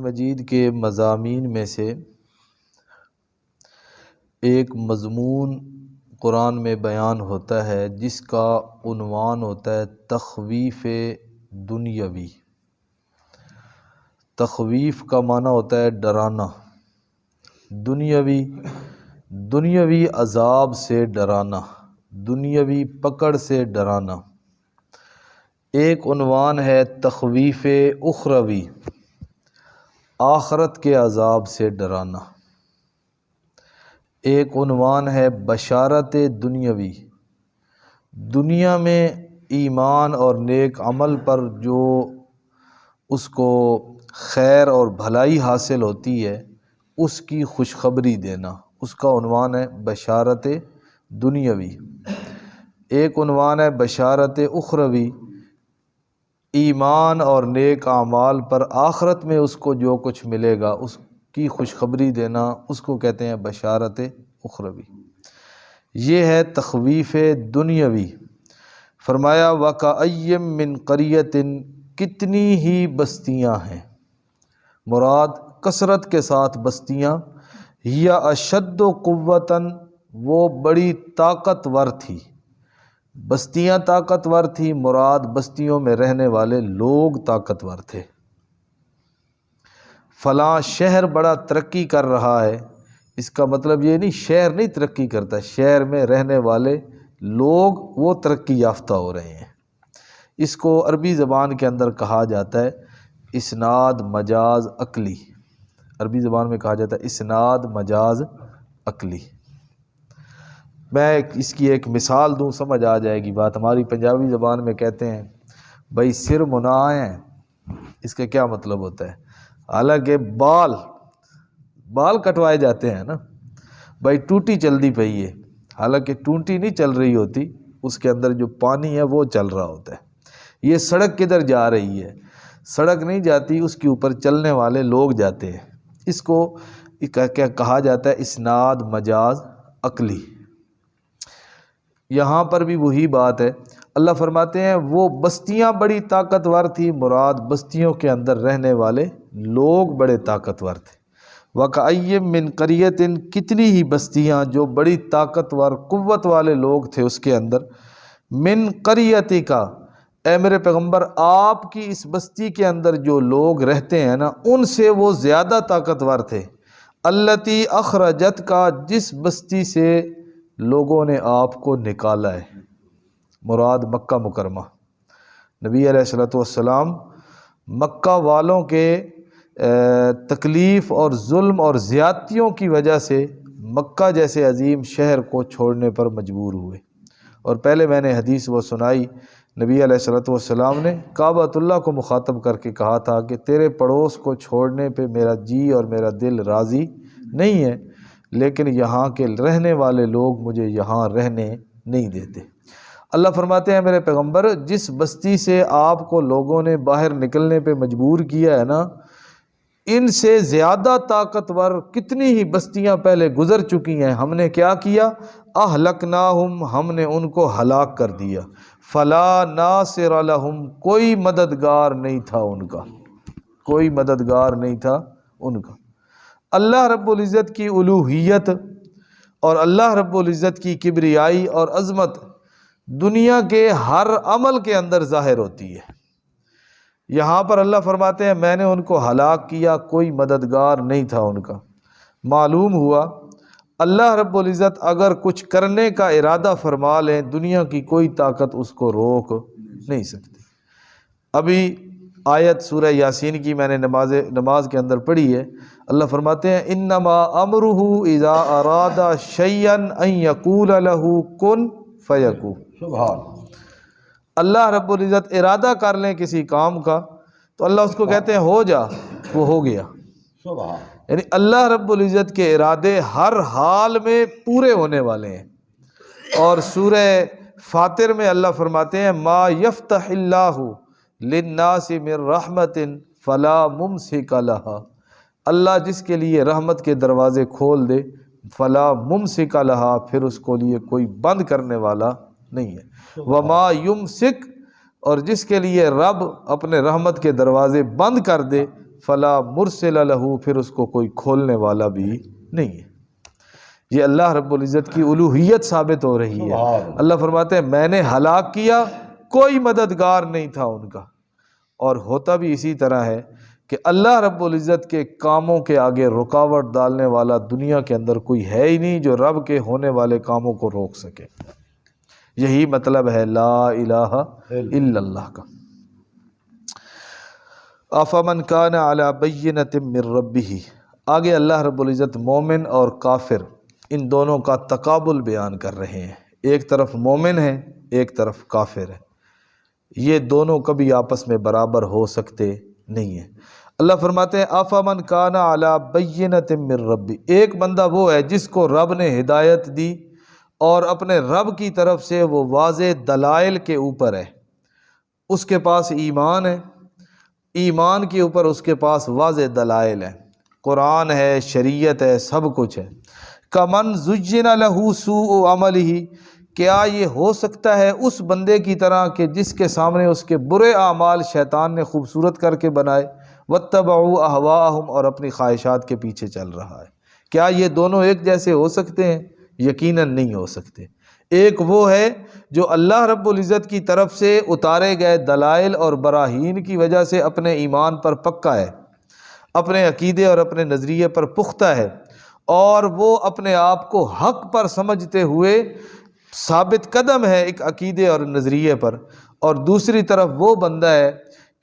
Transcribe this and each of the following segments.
مجید کے مضامین میں سے ایک مضمون قرآن میں بیان ہوتا ہے جس کا عنوان ہوتا ہے تخویف دنیاوی۔ تخویف کا معنی ہوتا ہے ڈرانا، دنیاوی عذاب سے ڈرانا، دنیاوی پکڑ سے ڈرانا۔ ایک عنوان ہے تخویف اخروی، آخرت کے عذاب سے ڈرانا۔ ایک عنوان ہے بشارت دنیاوی، دنیا میں ایمان اور نیک عمل پر جو اس کو خیر اور بھلائی حاصل ہوتی ہے اس کی خوشخبری دینا، اس کا عنوان ہے بشارت دنیاوی۔ ایک عنوان ہے بشارت اخروی، ایمان اور نیک اعمال پر آخرت میں اس کو جو کچھ ملے گا اس کی خوشخبری دینا، اس کو کہتے ہیں بشارت اخروی۔ یہ ہے تخویف دنیاوی۔ فرمایا وَكَأَيٍّ مِّن قَرْيَةٍ، کتنی ہی بستیاں ہیں، مراد کثرت کے ساتھ بستیاں، یا اشد قوتاً، وہ بڑی طاقتور تھی۔ بستیاں طاقتور تھی، مراد بستیوں میں رہنے والے لوگ طاقتور تھے۔ فلاں شہر بڑا ترقی کر رہا ہے، اس کا مطلب یہ نہیں شہر نہیں ترقی کرتا، شہر میں رہنے والے لوگ وہ ترقی یافتہ ہو رہے ہیں۔ اس کو عربی زبان کے اندر کہا جاتا ہے اسناد مجاز عقلی، عربی زبان میں کہا جاتا ہے اسناد مجاز عقلی۔ میں اس کی ایک مثال دوں، سمجھ آ جائے گی بات۔ ہماری پنجابی زبان میں کہتے ہیں بھائی سر منائیں، اس کا کیا مطلب ہوتا ہے؟ حالانکہ بال کٹوائے جاتے ہیں نا، بھائی ٹوٹی چلدی پئی ہے، حالانکہ ٹوٹی نہیں چل رہی ہوتی، اس کے اندر جو پانی ہے وہ چل رہا ہوتا ہے۔ یہ سڑک کدھر جا رہی ہے؟ سڑک نہیں جاتی، اس کے اوپر چلنے والے لوگ جاتے ہیں۔ اس کو کیا کہا جاتا ہے؟ اسناد مجاز عقلی۔ یہاں پر بھی وہی بات ہے۔ اللہ فرماتے ہیں وہ بستیاں بڑی طاقتور تھی، مراد بستیوں کے اندر رہنے والے لوگ بڑے طاقتور تھے۔ وَكَأَيٍّ مِّن قَرْيَةٍ، کتنی ہی بستیاں جو بڑی طاقتور قوت والے لوگ تھے اس کے اندر، من قَرْيَتِكَ، اے میرے پیغمبر آپ کی اس بستی کے اندر جو لوگ رہتے ہیں نا ان سے وہ زیادہ طاقتور تھے، الَّتِي أَخْرَجَتْكَ، جس بستی سے لوگوں نے آپ کو نکالا ہے، مراد مکہ مکرمہ۔ نبی علیہ السلام مکہ والوں کے تکلیف اور ظلم اور زیادتیوں کی وجہ سے مکہ جیسے عظیم شہر کو چھوڑنے پر مجبور ہوئے۔ اور پہلے میں نے حدیث وہ سنائی، نبی علیہ السلام نے کعبۃ اللہ کو مخاطب کر کے کہا تھا کہ تیرے پڑوس کو چھوڑنے پہ میرا جی اور میرا دل راضی نہیں ہے، لیکن یہاں کے رہنے والے لوگ مجھے یہاں رہنے نہیں دیتے۔ اللہ فرماتے ہیں میرے پیغمبر جس بستی سے آپ کو لوگوں نے باہر نکلنے پہ مجبور کیا ہے نا، ان سے زیادہ طاقتور کتنی ہی بستیاں پہلے گزر چکی ہیں، ہم نے کیا کیا؟ اہلکناہم، ہم نے ان کو ہلاک کر دیا۔ فلا ناصر لہم، کوئی مددگار نہیں تھا ان کا، کوئی مددگار نہیں تھا ان کا۔ اللہ رب العزت کی الوہیت اور اللہ رب العزت کی کبریائی اور عظمت دنیا کے ہر عمل کے اندر ظاہر ہوتی ہے۔ یہاں پر اللہ فرماتے ہیں میں نے ان کو ہلاک کیا، کوئی مددگار نہیں تھا ان کا۔ معلوم ہوا اللہ رب العزت اگر کچھ کرنے کا ارادہ فرما لیں، دنیا کی کوئی طاقت اس کو روک نہیں سکتی۔ ابھی آیت سورہ یاسین کی میں نے نماز کے اندر پڑھی ہے، اللہ فرماتے ہیں انما امرہ اذا اراد شیئا ان یقول لہ کن فیکون۔ سبحان اللہ رب العزت ارادہ کر لیں کسی کام کا تو اللہ اس کو کہتے ہیں ہو جا، وہ ہو گیا۔ سبحان، یعنی اللہ رب العزت کے ارادے ہر حال میں پورے ہونے والے ہیں۔ اور سورہ فاطر میں اللہ فرماتے ہیں ما یفتح اللہ للناس من رحمت فلا ممسک لها، اللہ جس کے لیے رحمت کے دروازے کھول دے فلا ممسک لها، پھر اس کو لیے کوئی بند کرنے والا نہیں ہے۔ وما یمسک، اور جس کے لیے رب اپنے رحمت کے دروازے بند کر دے فلا مرسل لہ، پھر اس کو کوئی کھولنے والا بھی نہیں ہے۔ یہ اللہ رب العزت کی الوہیت ثابت ہو رہی ہے۔ اللہ فرماتے ہیں میں نے ہلاک کیا، کوئی مددگار نہیں تھا ان کا۔ اور ہوتا بھی اسی طرح ہے کہ اللہ رب العزت کے کاموں کے آگے رکاوٹ ڈالنے والا دنیا کے اندر کوئی ہے ہی نہیں جو رب کے ہونے والے کاموں کو روک سکے۔ یہی مطلب ہے لا الہ الا اللہ کا۔ افمن کان علی بینۃ من ربہ، آگے اللہ رب العزت مومن اور کافر ان دونوں کا تقابل بیان کر رہے ہیں۔ ایک طرف مومن ہے، ایک طرف کافر ہے، یہ دونوں کبھی آپس میں برابر ہو سکتے نہیں ہیں۔ اللہ فرماتے ہیں افمن کان علی بینۃ من ربہ، ایک بندہ وہ ہے جس کو رب نے ہدایت دی اور اپنے رب کی طرف سے وہ واضح دلائل کے اوپر ہے، اس کے پاس ایمان ہے، ایمان کے اوپر اس کے پاس واضح دلائل ہے، قرآن ہے، شریعت ہے، سب کچھ ہے۔ کمن زین لہ سوء عملہ، کیا یہ ہو سکتا ہے اس بندے کی طرح کہ جس کے سامنے اس کے برے اعمال شیطان نے خوبصورت کر کے بنائے، واتبعوا اہواءہم، اور اپنی خواہشات کے پیچھے چل رہا ہے؟ کیا یہ دونوں ایک جیسے ہو سکتے ہیں؟ یقیناً نہیں ہو سکتے۔ ایک وہ ہے جو اللہ رب العزت کی طرف سے اتارے گئے دلائل اور براہین کی وجہ سے اپنے ایمان پر پکا ہے، اپنے عقیدے اور اپنے نظریے پر پختہ ہے، اور وہ اپنے آپ کو حق پر سمجھتے ہوئے ثابت قدم ہے ایک عقیدے اور نظریے پر۔ اور دوسری طرف وہ بندہ ہے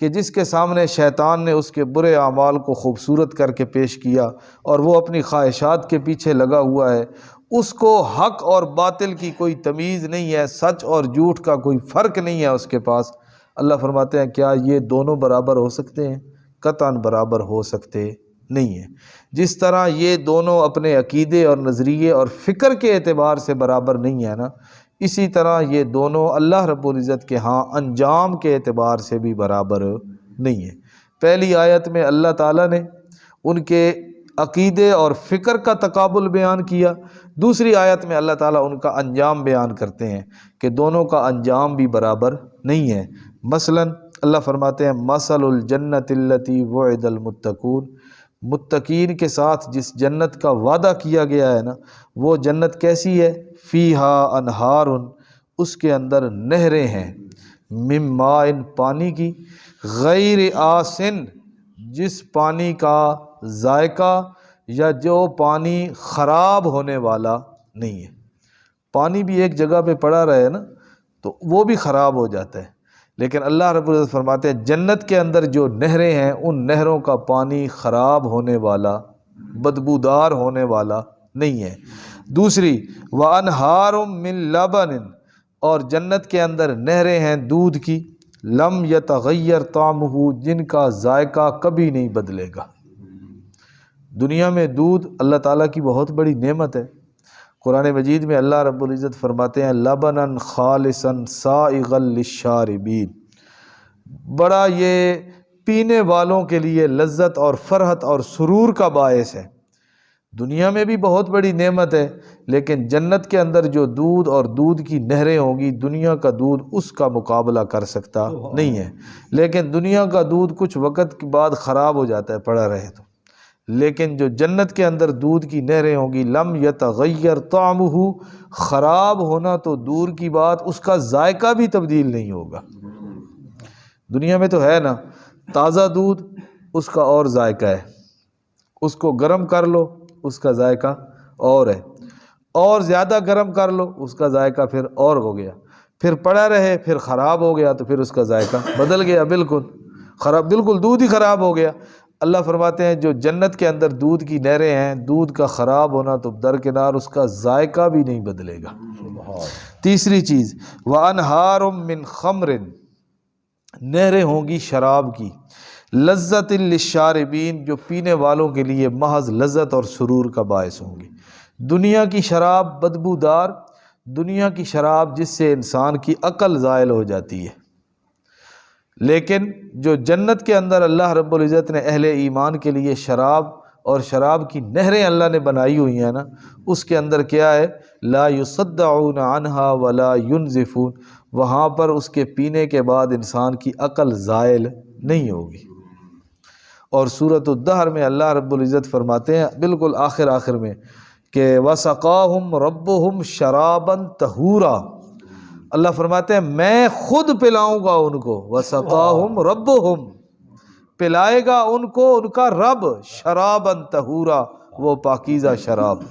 کہ جس کے سامنے شیطان نے اس کے برے اعمال کو خوبصورت کر کے پیش کیا اور وہ اپنی خواہشات کے پیچھے لگا ہوا ہے، اس کو حق اور باطل کی کوئی تمیز نہیں ہے، سچ اور جھوٹ کا کوئی فرق نہیں ہے اس کے پاس۔ اللہ فرماتے ہیں کیا یہ دونوں برابر ہو سکتے ہیں؟ قطعاً برابر ہو سکتے نہیں ہیں۔ جس طرح یہ دونوں اپنے عقیدے اور نظریے اور فکر کے اعتبار سے برابر نہیں ہے نا، اسی طرح یہ دونوں اللہ رب العزت کے ہاں انجام کے اعتبار سے بھی برابر نہیں ہے۔ پہلی آیت میں اللہ تعالیٰ نے ان کے عقیدے اور فکر کا تقابل بیان کیا، دوسری آیت میں اللہ تعالیٰ ان کا انجام بیان کرتے ہیں کہ دونوں کا انجام بھی برابر نہیں ہے۔ مثلا اللہ فرماتے ہیں مثل الجنت التی وعد المتقون، متقین کے ساتھ جس جنت کا وعدہ کیا گیا ہے نا، وہ جنت کیسی ہے؟ فیہا انہار، اس کے اندر نہریں ہیں، من ماء، پانی کی، غیر آسن، جس پانی کا ذائقہ یا جو پانی خراب ہونے والا نہیں ہے۔ پانی بھی ایک جگہ پہ پڑا رہے نا تو وہ بھی خراب ہو جاتا ہے، لیکن اللہ رب العزت فرماتے ہیں جنت کے اندر جو نہریں ہیں ان نہروں کا پانی خراب ہونے والا، بدبودار ہونے والا نہیں ہے۔ دوسری وَأَنْهَارٌ مِّن لَبَنٍ، اور جنت کے اندر نہریں ہیں دودھ کی، لم یتغیر طعمہ، جن کا ذائقہ کبھی نہیں بدلے گا۔ دنیا میں دودھ اللہ تعالیٰ کی بہت بڑی نعمت ہے۔ قرآن مجید میں اللہ رب العزت فرماتے ہیں لبناً خالصاً سائغا للشاربین، بڑا یہ پینے والوں کے لیے لذت اور فرحت اور سرور کا باعث ہے۔ دنیا میں بھی بہت بڑی نعمت ہے، لیکن جنت کے اندر جو دودھ اور دودھ کی نہریں ہوں گی، دنیا کا دودھ اس کا مقابلہ کر سکتا نہیں ہے۔ لیکن دنیا کا دودھ کچھ وقت کے بعد خراب ہو جاتا ہے پڑا رہے تو، لیکن جو جنت کے اندر دودھ کی نہریں ہوں گی لم یتغیر طعمہ، خراب ہونا تو دور کی بات، اس کا ذائقہ بھی تبدیل نہیں ہوگا۔ دنیا میں تو ہے نا، تازہ دودھ اس کا اور ذائقہ ہے، اس کو گرم کر لو اس کا ذائقہ اور ہے، اور زیادہ گرم کر لو اس کا ذائقہ پھر اور ہو گیا، پھر پڑا رہے پھر خراب ہو گیا تو پھر اس کا ذائقہ بدل گیا، بالکل خراب، بالکل دودھ ہی خراب ہو گیا۔ اللہ فرماتے ہیں جو جنت کے اندر دودھ کی نہریں ہیں، دودھ کا خراب ہونا تو درکنار، اس کا ذائقہ بھی نہیں بدلے گا۔ تیسری چیز وَأَنْهَارٌ مِّن خَمْرٍ، نہریں ہوں گی شراب کی، لذت للشاربین، جو پینے والوں کے لیے محض لذت اور سرور کا باعث ہوں گی۔ دنیا کی شراب بدبودار، دنیا کی شراب جس سے انسان کی عقل زائل ہو جاتی ہے، لیکن جو جنت کے اندر اللہ رب العزت نے اہل ایمان کے لیے شراب اور شراب کی نہریں اللہ نے بنائی ہوئی ہیں نا، اس کے اندر کیا ہے؟ لا یصدعون عنہا ولا ینزفون، وہاں پر اس کے پینے کے بعد انسان کی عقل زائل نہیں ہوگی۔ اور سورۃ الدہر میں اللہ رب العزت فرماتے ہیں بالکل آخر میں کہ وَسَقَاهُمْ رَبُّهُمْ شَرَابًا طَهُورًا، اللہ فرماتے ہیں میں خود پلاؤں گا ان کو، وَسَقَاهُمْ رَبُّهُمْ، پلائے گا ان کو ان کا رب، شرابًا طہورا، وہ پاکیزہ شراب،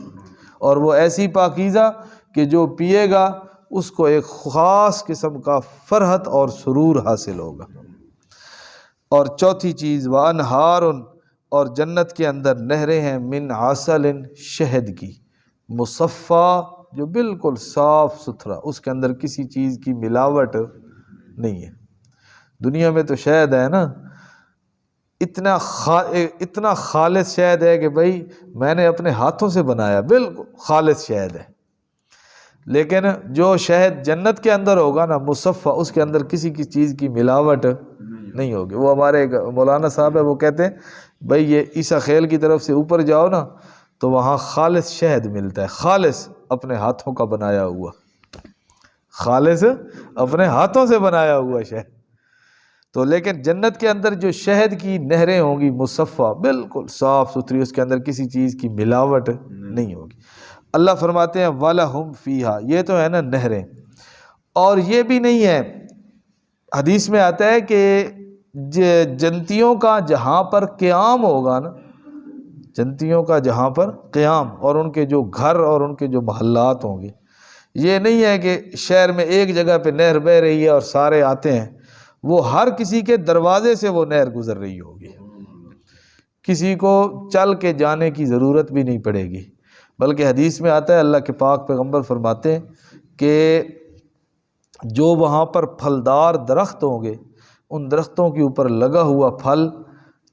اور وہ ایسی پاکیزہ کہ جو پیے گا اس کو ایک خاص قسم کا فرحت اور سرور حاصل ہوگا۔ اور چوتھی چیز وَأَنْهَارٌ، اور جنت کے اندر نہریں ہیں من عسل، شہد کی، مصفیٰ، جو بالکل صاف ستھرا، اس کے اندر کسی چیز کی ملاوٹ نہیں ہے۔ دنیا میں تو شہد ہے نا، اتنا خالص شہد ہے کہ بھائی میں نے اپنے ہاتھوں سے بنایا، بالکل خالص شہد ہے، لیکن جو شہد جنت کے اندر ہوگا نا مصفیٰ، اس کے اندر کسی کی چیز کی ملاوٹ نہیں ہوگی۔ وہ ہمارے ایک مولانا صاحب ہے، وہ کہتے ہیں بھائی یہ عیسیٰ خیل کی طرف سے اوپر جاؤ نا تو وہاں خالص شہد ملتا ہے، خالص اپنے ہاتھوں کا بنایا ہوا، خالص اپنے ہاتھوں سے بنایا ہوا شہد۔ تو لیکن جنت کے اندر جو شہد کی نہریں ہوں گی مصفیٰ، بالکل صاف ستھری، اس کے اندر کسی چیز کی ملاوٹ نہیں ہوگی۔ اللہ فرماتے ہیں وَلَهُمْ فِيهَا، یہ تو ہے نا نہریں، اور یہ بھی نہیں ہے، حدیث میں آتا ہے کہ جنتیوں کا جہاں پر قیام ہوگا نا، جنتیوں کا جہاں پر قیام، اور ان کے جو گھر اور ان کے جو محلات ہوں گے، یہ نہیں ہے کہ شہر میں ایک جگہ پہ نہر بہہ رہی ہے اور سارے آتے ہیں، وہ ہر کسی کے دروازے سے وہ نہر گزر رہی ہوگی، کسی کو چل کے جانے کی ضرورت بھی نہیں پڑے گی، بلکہ حدیث میں آتا ہے اللہ کے پاک پیغمبر فرماتے ہیں کہ جو وہاں پر پھلدار درخت ہوں گے، ان درختوں کے اوپر لگا ہوا پھل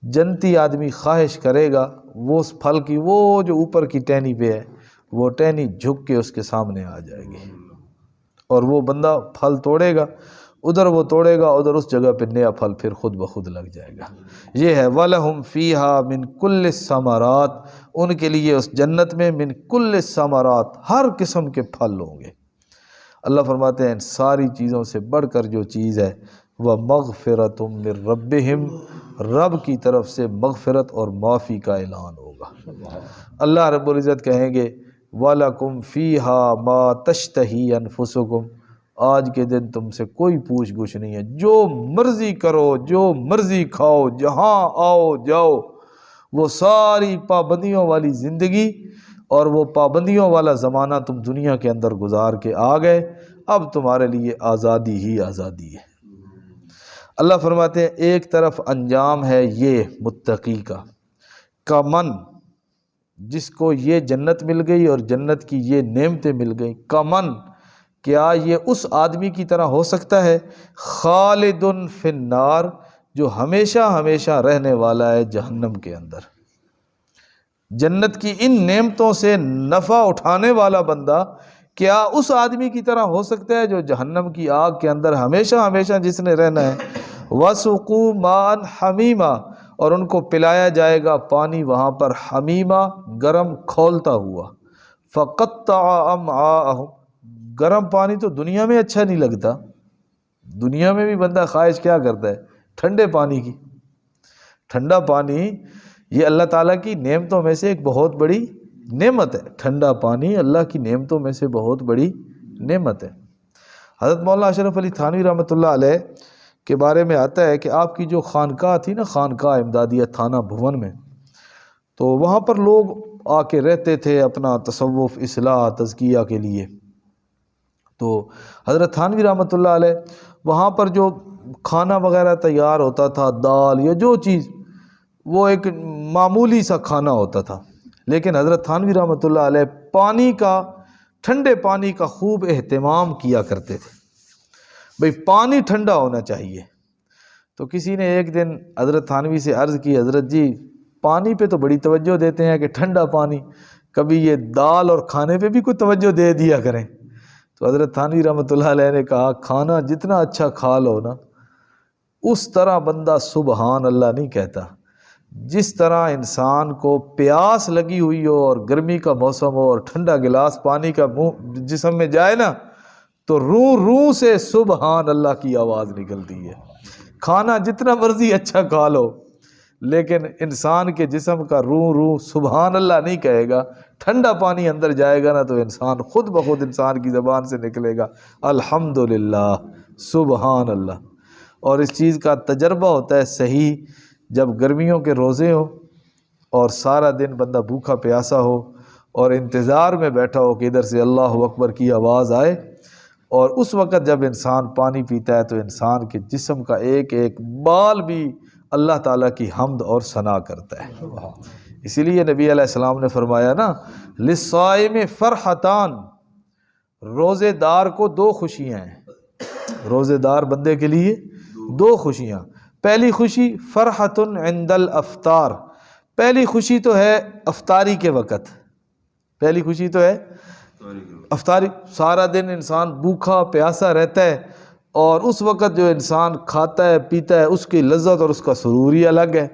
جنتی آدمی خواہش کرے گا، وہ اس پھل کی وہ جو اوپر کی ٹہنی پہ ہے، وہ ٹہنی جھک کے اس کے سامنے آ جائے گی، اور وہ بندہ پھل توڑے گا، ادھر وہ توڑے گا، ادھر اس جگہ پہ نیا پھل پھر خود بخود لگ جائے گا۔ یہ ہے وَلَهُمْ فِيهَا مِن كُلِّ الثَّمَرَاتِ، ان کے لیے اس جنت میں من کل ثمرات، ہر قسم کے پھل ہوں گے۔ اللہ فرماتے ہیں ان ساری چیزوں سے بڑھ کر جو چیز ہے وہ مغفرۃ من ربہم، رب کی طرف سے مغفرت اور معافی کا اعلان ہوگا۔ اللہ رب العزت کہیں گے وَلَكُمْ فِيهَا مَا تَشْتَهِي أَنفُسُكُمْ، آج کے دن تم سے کوئی پوچھ گچھ نہیں ہے، جو مرضی کرو، جو مرضی کھاؤ، جہاں آؤ جاؤ، وہ ساری پابندیوں والی زندگی اور وہ پابندیوں والا زمانہ تم دنیا کے اندر گزار کے آ گئے، اب تمہارے لیے آزادی ہی آزادی ہے۔ اللہ فرماتے ہیں ایک طرف انجام ہے یہ متقی کا، کمن، جس کو یہ جنت مل گئی اور جنت کی یہ نعمتیں مل گئیں، کمن، کیا یہ اس آدمی کی طرح ہو سکتا ہے، خالد فی النار، جو ہمیشہ ہمیشہ رہنے والا ہے جہنم کے اندر۔ جنت کی ان نعمتوں سے نفع اٹھانے والا بندہ کیا اس آدمی کی طرح ہو سکتا ہے جو جہنم کی آگ کے اندر ہمیشہ ہمیشہ جس نے رہنا ہے۔ وَسُقُوا مَاءً حَمِيمًا، اور ان کو پلایا جائے گا پانی وہاں پر حمیمہ، گرم کھولتا ہوا، فَقَطَّعَ أَمْعَاءَهُمْ، گرم پانی تو دنیا میں اچھا نہیں لگتا، دنیا میں بھی بندہ خواہش کیا کرتا ہے ٹھنڈے پانی کی۔ ٹھنڈا پانی یہ اللہ تعالیٰ کی نعمتوں میں سے ایک بہت بڑی نعمت ہے، ٹھنڈا پانی اللہ کی نعمتوں میں سے بہت بڑی نعمت ہے۔ حضرت مولانا اشرف علی تھانوی رحمۃ اللہ علیہ کے بارے میں آتا ہے کہ آپ کی جو خانقاہ تھی نا، خانقاہ امدادیہ تھانہ بھون میں، تو وہاں پر لوگ آ کے رہتے تھے اپنا تصوف، اصلاح، تزکیہ کے لیے۔ تو حضرت تھانوی رحمۃ اللہ علیہ وہاں پر جو کھانا وغیرہ تیار ہوتا تھا، دال یا جو چیز، وہ ایک معمولی سا کھانا ہوتا تھا، لیکن حضرت تھانوی رحمۃ اللہ علیہ پانی کا، ٹھنڈے پانی کا خوب اہتمام کیا کرتے تھے، بھئی پانی ٹھنڈا ہونا چاہیے۔ تو کسی نے ایک دن حضرت تھانوی سے عرض کی، حضرت جی پانی پہ تو بڑی توجہ دیتے ہیں کہ ٹھنڈا پانی، کبھی یہ دال اور کھانے پہ بھی کوئی توجہ دے دیا کریں۔ تو حضرت تھانوی رحمۃ اللہ علیہ نے کہا کھانا جتنا اچھا کھا لو نا، اس طرح بندہ سبحان اللہ نہیں کہتا۔ جس طرح انسان کو پیاس لگی ہوئی ہو اور گرمی کا موسم ہو اور ٹھنڈا گلاس پانی کا منہ جسم میں جائے نا، تو روح سے سبحان اللہ کی آواز نکلتی ہے۔ کھانا جتنا مرضی اچھا کھا لو، لیکن انسان کے جسم کا روح روح سبحان اللہ نہیں کہے گا، ٹھنڈا پانی اندر جائے گا نا تو انسان خود بخود انسان کی زبان سے نکلے گا الحمدللہ سبحان اللہ۔ اور اس چیز کا تجربہ ہوتا ہے صحیح جب گرمیوں کے روزے ہو اور سارا دن بندہ بھوکا پیاسا ہو اور انتظار میں بیٹھا ہو کہ ادھر سے اللہ اکبر کی آواز آئے، اور اس وقت جب انسان پانی پیتا ہے تو انسان کے جسم کا ایک ایک بال بھی اللہ تعالیٰ کی حمد اور ثنا کرتا ہے۔ اسی لیے نبی علیہ السلام نے فرمایا نا للصائم فرحتان، روزے دار کو دو خوشیاں ہیں، روزے دار بندے کے لیے دو خوشیاں۔ پہلی خوشی فرحت عند الافطار، پہلی خوشی تو ہے افطاری کے وقت، پہلی خوشی تو ہے افطاری، سارا دن انسان بھوکا پیاسا رہتا ہے اور اس وقت جو انسان کھاتا ہے پیتا ہے اس کی لذت اور اس کا سرور ہی الگ ہے،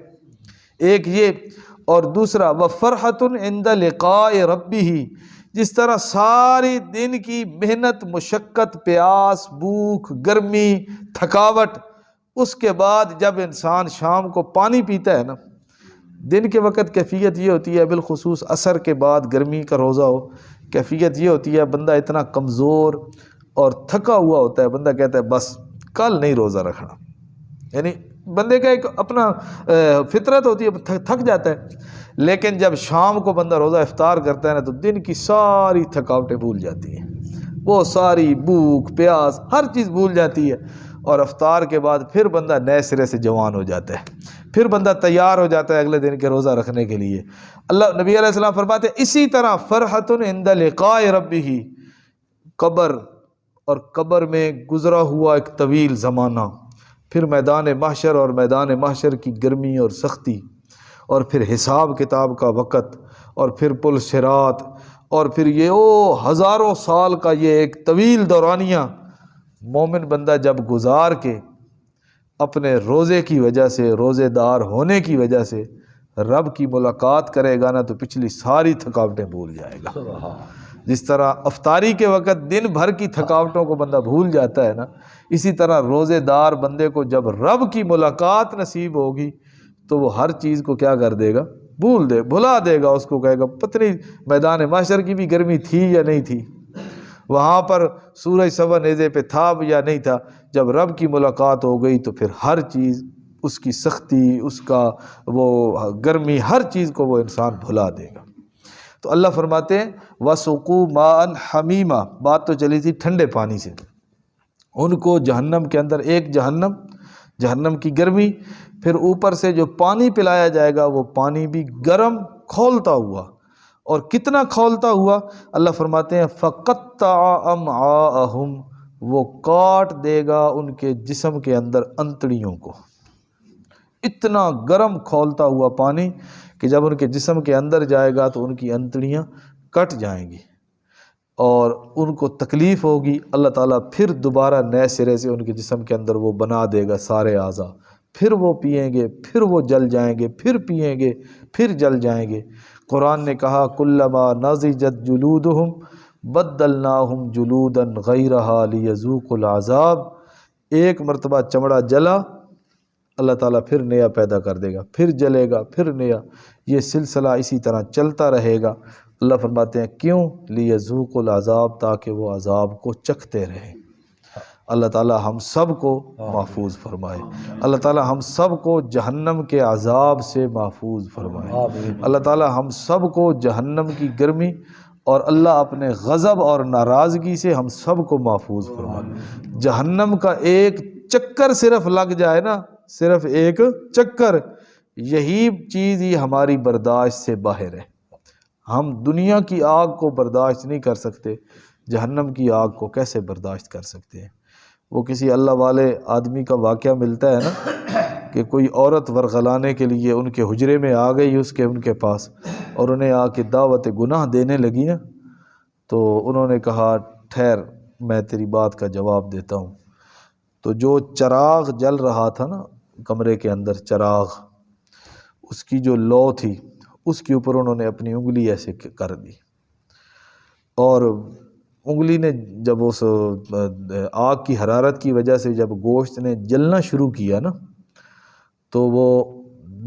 ایک یہ۔ اور دوسرا وفرحۃ عند لقاء ربہ، جس طرح ساری دن کی محنت مشقت پیاس بھوک گرمی تھکاوٹ، اس کے بعد جب انسان شام کو پانی پیتا ہے نا، دن کے وقت کیفیت یہ ہوتی ہے، بالخصوص عصر کے بعد گرمی کا روزہ ہو، کیفیت یہ ہوتی ہے بندہ اتنا کمزور اور تھکا ہوا ہوتا ہے، بندہ کہتا ہے بس کل نہیں روزہ رکھنا، یعنی بندے کا ایک اپنا فطرت ہوتی ہے، تھک جاتا ہے۔ لیکن جب شام کو بندہ روزہ افطار کرتا ہے نا تو دن کی ساری تھکاوٹیں بھول جاتی ہیں، وہ ساری بھوک پیاس ہر چیز بھول جاتی ہے، اور افطار کے بعد پھر بندہ نئے سرے سے جوان ہو جاتا ہے، پھر بندہ تیار ہو جاتا ہے اگلے دن کے روزہ رکھنے کے لیے۔ اللہ نبی علیہ السلام فرماتے ہیں اسی طرح فرحۃ عند لقاء ربہ، قبر اور قبر میں گزرا ہوا ایک طویل زمانہ، پھر میدان محشر اور میدان محشر کی گرمی اور سختی، اور پھر حساب کتاب کا وقت، اور پھر پل صراط، اور پھر یہ ہزاروں سال کا یہ ایک طویل دورانیہ مومن بندہ جب گزار کے اپنے روزے کی وجہ سے، روزے دار ہونے کی وجہ سے رب کی ملاقات کرے گا نا تو پچھلی ساری تھکاوٹیں بھول جائے گا۔ جس طرح افطاری کے وقت دن بھر کی تھکاوٹوں کو بندہ بھول جاتا ہے نا، اسی طرح روزے دار بندے کو جب رب کی ملاقات نصیب ہوگی تو وہ ہر چیز کو کیا کر دے گا، بھلا دے گا، اس کو کہے گا پتہ نہیں میدان محشر کی بھی گرمی تھی یا نہیں تھی، وہاں پر سورج سوا نیزے پہ تھا یا نہیں تھا۔ جب رب کی ملاقات ہو گئی تو پھر ہر چیز، اس کی سختی، اس کا وہ گرمی، ہر چیز کو وہ انسان بھلا دے گا۔ تو اللہ فرماتے ہیں وَسُقُوا مَاءً حَمِيمًا، بات تو چلی تھی ٹھنڈے پانی سے، ان کو جہنم کے اندر ایک جہنم کی گرمی، پھر اوپر سے جو پانی پلایا جائے گا وہ پانی بھی گرم کھولتا ہوا، اور کتنا کھولتا ہوا، اللہ فرماتے ہیں فَقَطَّعَ أَمْعَاءَهُمْ، وہ کاٹ دے گا ان کے جسم کے اندر انتڑیوں کو، اتنا گرم کھولتا ہوا پانی کہ جب ان کے جسم کے اندر جائے گا تو ان کی انتڑیاں کٹ جائیں گی اور ان کو تکلیف ہوگی۔ اللہ تعالیٰ پھر دوبارہ نئے سرے سے ان کے جسم کے اندر وہ بنا دے گا سارے اعضاء، پھر وہ پئیں گے، پھر وہ جل جائیں گے، پھر پئیں گے، پھر جل جائیں گے۔ قرآن نے کہا کلما نضجت جلودہم بدلناہم جلودا غیرہا لیذوقوا العذاب، ایک مرتبہ چمڑا جلا اللہ تعالیٰ پھر نیا پیدا کر دے گا، پھر جلے گا، پھر نیا، یہ سلسلہ اسی طرح چلتا رہے گا۔ اللہ فرماتے ہیں کیوں؟ لیذوقوا العذاب، تاکہ وہ عذاب کو چکھتے رہیں۔ اللہ تعالیٰ ہم سب کو محفوظ فرمائے، اللہ تعالیٰ ہم سب کو جہنم کے عذاب سے محفوظ فرمائے، اللہ تعالیٰ ہم سب کو جہنم کی گرمی اور اللہ اپنے غضب اور ناراضگی سے ہم سب کو محفوظ فرمائے۔ جہنم کا ایک چکر صرف لگ جائے نا، صرف ایک چکر، یہی چیز ہی ہماری برداشت سے باہر ہے۔ ہم دنیا کی آگ کو برداشت نہیں کر سکتے، جہنم کی آگ کو کیسے برداشت کر سکتے ہیں؟ وہ کسی اللہ والے آدمی کا واقعہ ملتا ہے نا کہ کوئی عورت ورغلانے کے لیے ان کے حجرے میں آ گئی ان کے پاس، اور انہیں آ کے دعوت گناہ دینے لگی نا، تو انہوں نے کہا ٹھہر میں تیری بات کا جواب دیتا ہوں۔ تو جو چراغ جل رہا تھا نا کمرے کے اندر، چراغ، اس کی جو لو تھی اس کے اوپر انہوں نے اپنی انگلی ایسے کر دی، اور انگلی نے جب اس آگ کی حرارت کی وجہ سے جب گوشت نے جلنا شروع کیا نا تو وہ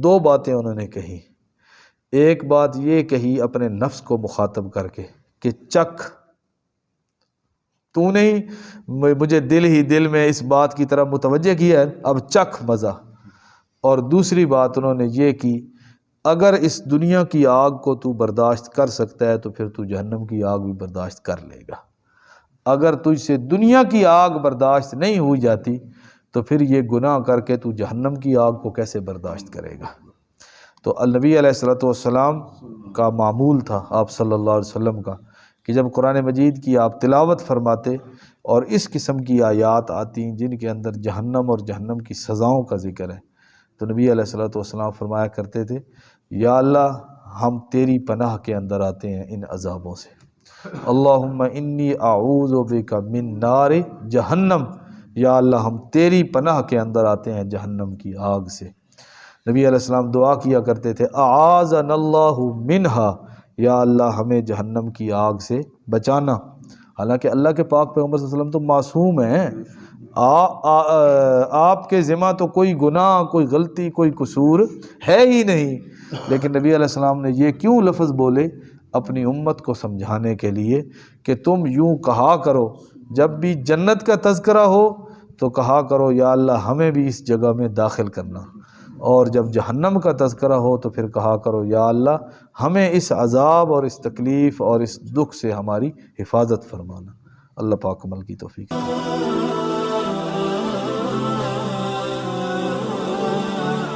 دو باتیں انہوں نے کہی۔ ایک بات یہ کہی اپنے نفس کو مخاطب کر کے کہ چکھ، تو نے ہی مجھے دل میں اس بات کی طرف متوجہ کیا ہے، اب چکھ مزہ۔ اور دوسری بات انہوں نے یہ کی، اگر اس دنیا کی آگ کو تو برداشت کر سکتا ہے تو پھر تو جہنم کی آگ بھی برداشت کر لے گا۔ اگر تجھ سے دنیا کی آگ برداشت نہیں ہوئی جاتی تو پھر یہ گناہ کر کے تو جہنم کی آگ کو کیسے برداشت کرے گا؟ تو نبی علیہ السلام کا معمول تھا، آپ صلی اللہ علیہ وسلم کا، کہ جب قرآن مجید کی آپ تلاوت فرماتے اور اس قسم کی آیات آتی جن کے اندر جہنم اور جہنم کی سزاؤں کا ذکر ہے، تو نبی علیہ السلام فرمایا کرتے تھے، یا اللہ ہم تیری پناہ کے اندر آتے ہیں ان عذابوں سے، اللہم انی اعوذ بک من نار جہنم، یا اللہ ہم تیری پناہ کے اندر آتے ہیں جہنم کی آگ سے۔ نبی علیہ السلام دعا کیا کرتے تھے، اعاذنا اللہ منہا، یا اللہ ہمیں جہنم کی آگ سے بچانا۔ حالانکہ اللہ کے پاک پیغمبر صلی اللہ علیہ وسلم تو معصوم ہیں، آپ کے ذمہ تو کوئی گناہ، کوئی غلطی، کوئی قصور ہے ہی نہیں، لیکن نبی علیہ السلام نے یہ کیوں لفظ بولے؟ اپنی امت کو سمجھانے کے لیے کہ تم یوں کہا کرو، جب بھی جنت کا تذکرہ ہو تو کہا کرو یا اللہ ہمیں بھی اس جگہ میں داخل کرنا، اور جب جہنم کا تذکرہ ہو تو پھر کہا کرو یا اللہ ہمیں اس عذاب اور اس تکلیف اور اس دکھ سے ہماری حفاظت فرمانا۔ اللہ پاک عمل کی توفیق۔